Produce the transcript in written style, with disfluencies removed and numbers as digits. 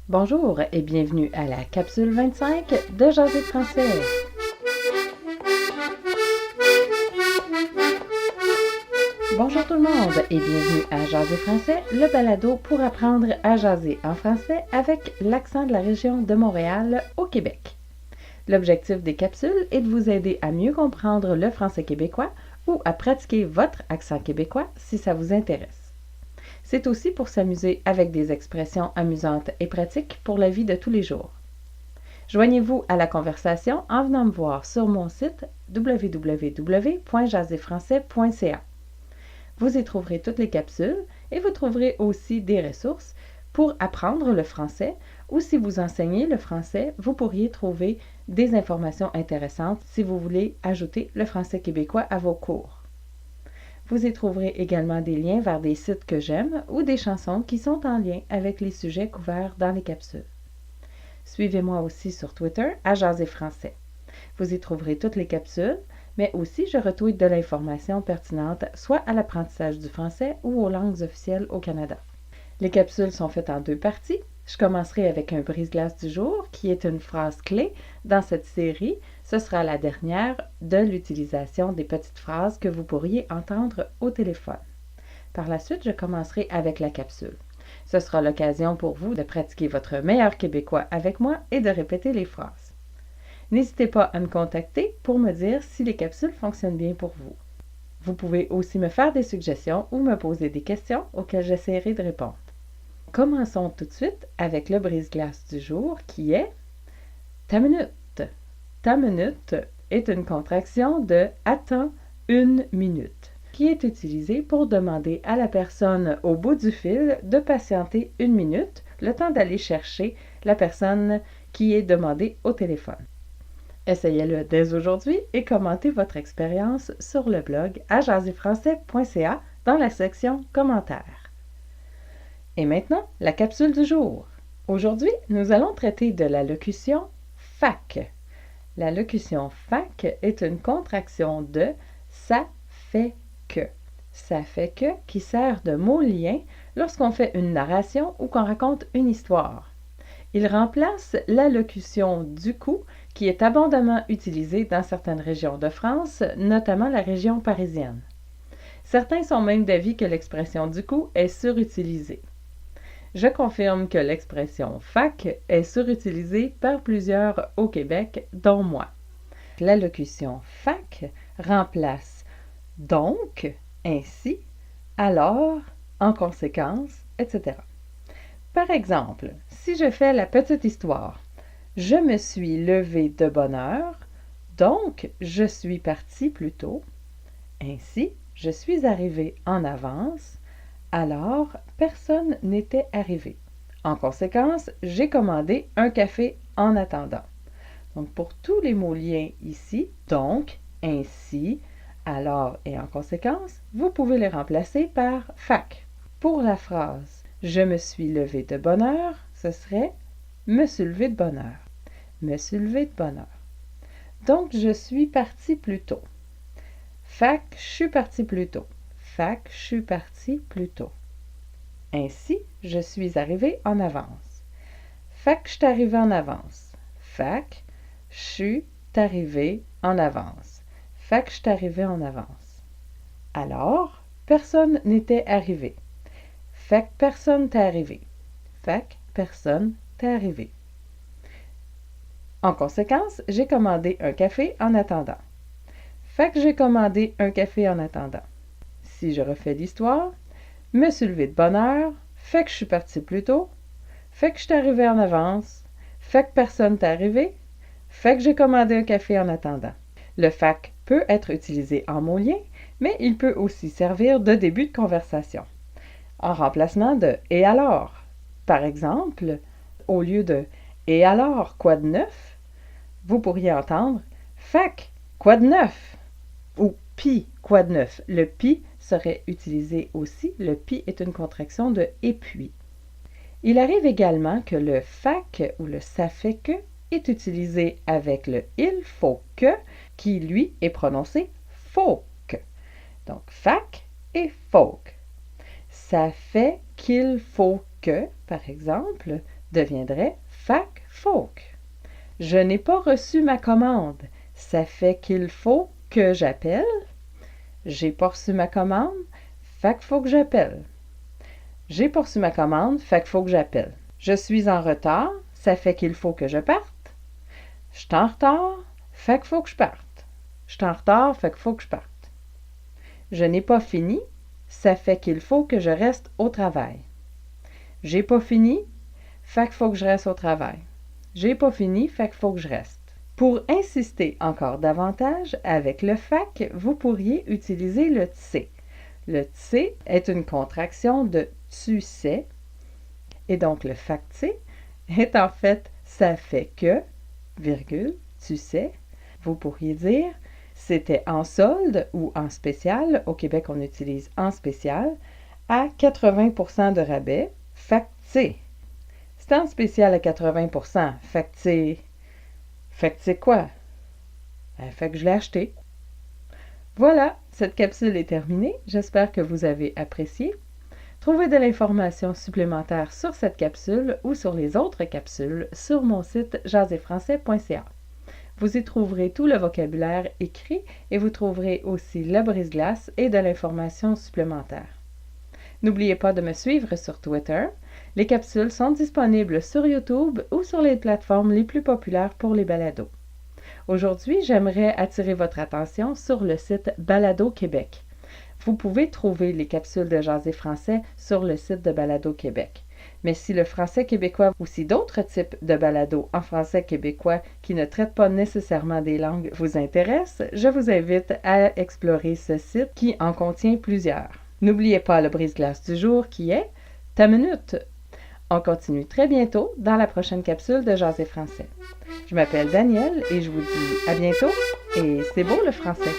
Bonjour et bienvenue à la capsule 25 de Jaser français. Bonjour tout le monde et bienvenue à Jaser français, le balado pour apprendre à jaser en français avec l'accent de la région de Montréal au Québec. L'objectif des capsules est de vous aider à mieux comprendre le français québécois ou à pratiquer votre accent québécois si ça vous intéresse. C'est aussi pour s'amuser avec des expressions amusantes et pratiques pour la vie de tous les jours. Joignez-vous à la conversation en venant me voir sur mon site www.jaserfrançais.ca. Vous y trouverez toutes les capsules et vous trouverez aussi des ressources pour apprendre le français ou si vous enseignez le français, vous pourriez trouver des informations intéressantes si vous voulez ajouter le français québécois à vos cours. Vous y trouverez également des liens vers des sites que j'aime ou des chansons qui sont en lien avec les sujets couverts dans les capsules. Suivez-moi aussi sur Twitter à Jaser Français. Vous y trouverez toutes les capsules, mais aussi je retweet de l'information pertinente soit à l'apprentissage du français ou aux langues officielles au Canada. Les capsules sont faites en 2 parties. Je commencerai avec un brise-glace du jour qui est une phrase clé dans cette série. Ce sera la dernière de l'utilisation des petites phrases que vous pourriez entendre au téléphone. Par la suite, je commencerai avec la capsule. Ce sera l'occasion pour vous de pratiquer votre meilleur québécois avec moi et de répéter les phrases. N'hésitez pas à me contacter pour me dire si les capsules fonctionnent bien pour vous. Vous pouvez aussi me faire des suggestions ou me poser des questions auxquelles j'essaierai de répondre. Commençons tout de suite avec le brise-glace du jour qui est « Ta minute ». « Ta minute » est une contraction de « Attends une minute » qui est utilisée pour demander à la personne au bout du fil de patienter 1 minute, le temps d'aller chercher la personne qui est demandée au téléphone. Essayez-le dès aujourd'hui et commentez votre expérience sur le blog à jaserfrançais.ca dans la section commentaires. Et maintenant, la capsule du jour. Aujourd'hui, nous allons traiter de la locution « fac ». La locution « fac » est une contraction de « ça fait que ». Ça fait que qui sert de mot-lien lorsqu'on fait une narration ou qu'on raconte une histoire. Il remplace la locution « du coup » qui est abondamment utilisée dans certaines régions de France, notamment la région parisienne. Certains sont même d'avis que l'expression « du coup » est surutilisée. Je confirme que l'expression « fac » est surutilisée par plusieurs au Québec, dont moi. La locution « fac » remplace « donc »,« ainsi »,« alors »,« en conséquence », etc. Par exemple, si je fais la petite histoire, je me suis levé de bonne heure, donc je suis parti plus tôt. Ainsi, je suis arrivé en avance, alors personne n'était arrivé. En conséquence, j'ai commandé un café en attendant. Donc, pour tous les mots liens ici, donc, ainsi, alors et en conséquence, vous pouvez les remplacer par fac. Pour la phrase « Je me suis levé de bonne heure », ce serait « me suis levé de bonne heure ». Me suis levé de bonne heure. Donc, je suis parti plus tôt. Fac, je suis parti plus tôt. Fac, je suis parti plus tôt. Ainsi, je suis arrivé en avance. Fac, je suis arrivé en avance. Fac, je suis arrivé en avance. Fac, je suis arrivé en avance. Alors, personne n'était arrivé. Fac, personne t'est arrivé. Fac, personne t'est arrivé. En conséquence, j'ai commandé un café en attendant. Fait que j'ai commandé un café en attendant. Si je refais l'histoire, me suis levé de bonne heure, fait que je suis parti plus tôt, fait que je suis arrivé en avance, fait que personne n'est arrivé, fait que j'ai commandé un café en attendant. Le fac peut être utilisé en mot-lien, mais il peut aussi servir de début de conversation, en remplacement de « et alors ». Par exemple, au lieu de « et alors, quoi de neuf ?» vous pourriez entendre « fac, quoi de neuf ?» ou « pis, quoi de neuf ?» Le « pis » serait utilisé aussi. Le « pis » est une contraction de « et puis ». Il arrive également que le « fac » ou le « ça fait que » est utilisé avec le « il faut que » qui, lui, est prononcé « faut que ». Donc, fac et faut que. Ça fait qu'il faut que, par exemple, deviendrait fac folk. Je n'ai pas reçu ma commande. Ça fait qu'il faut que j'appelle. J'ai pas reçu ma commande. Fait qu'il faut que j'appelle. J'ai pas reçu ma commande. Fait qu'il faut que j'appelle. Je suis en retard. Ça fait qu'il faut que je parte. Je suis en retard. Fait qu'il faut que je parte. Je suis en retard. Fait qu'il faut que je parte. Je n'ai pas fini. Ça fait qu'il faut que je reste au travail. J'ai pas fini. Fait qu'il faut que je reste au travail. J'ai pas fini. Fait qu'il faut que je reste. Pour insister encore davantage avec le fac, vous pourriez utiliser le tse. Le tse est une contraction de tu sais, et donc le fac-tse est en fait ça fait que, virgule, tu sais. Vous pourriez dire c'était en solde ou en spécial, au Québec on utilise en spécial, à 80% de rabais, fac-tse. C'est en spécial à 80%, fac-tse. Fait que c'est quoi? Fait que je l'ai acheté. Voilà, cette capsule est terminée. J'espère que vous avez apprécié. Trouvez de l'information supplémentaire sur cette capsule ou sur les autres capsules sur mon site jaserfrançais.ca. Vous y trouverez tout le vocabulaire écrit et vous trouverez aussi le brise-glace et de l'information supplémentaire. N'oubliez pas de me suivre sur Twitter. Les capsules sont disponibles sur YouTube ou sur les plateformes les plus populaires pour les balados. Aujourd'hui, j'aimerais attirer votre attention sur le site Balado Québec. Vous pouvez trouver les capsules de Jaser français sur le site de Balado Québec. Mais si le français québécois ou si d'autres types de balados en français québécois qui ne traitent pas nécessairement des langues vous intéressent, je vous invite à explorer ce site qui en contient plusieurs. N'oubliez pas le brise-glace du jour qui est ta minute. On continue très bientôt dans la prochaine capsule de Jaser français. Je m'appelle Danielle et je vous dis à bientôt et c'est beau le français!